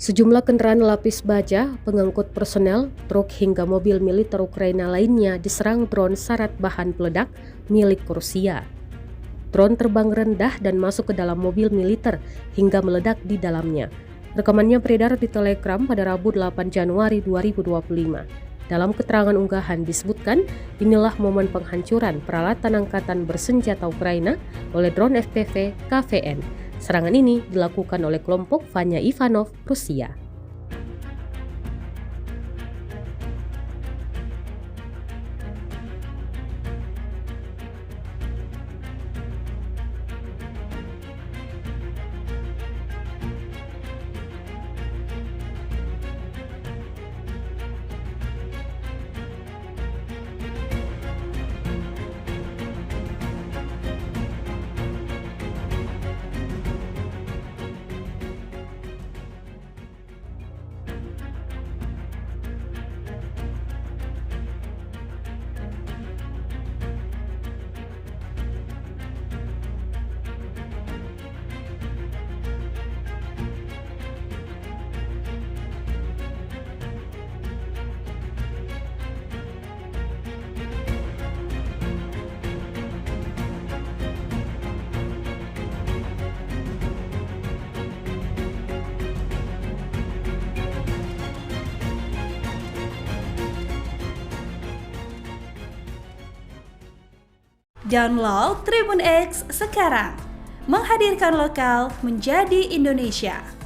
Sejumlah kendaraan lapis baja, pengangkut personel, truk hingga mobil militer Ukraina lainnya diserang drone syarat bahan peledak milik Rusia. Drone terbang rendah dan masuk ke dalam mobil militer hingga meledak di dalamnya. Rekamannya beredar di Telegram pada Rabu 8 Januari 2025. Dalam keterangan unggahan disebutkan, inilah momen penghancuran peralatan angkatan bersenjata Ukraina oleh drone FPV KVN. Serangan ini dilakukan oleh kelompok Vanya Ivanov, Rusia. Download Tribun X sekarang, menghadirkan lokal menjadi Indonesia.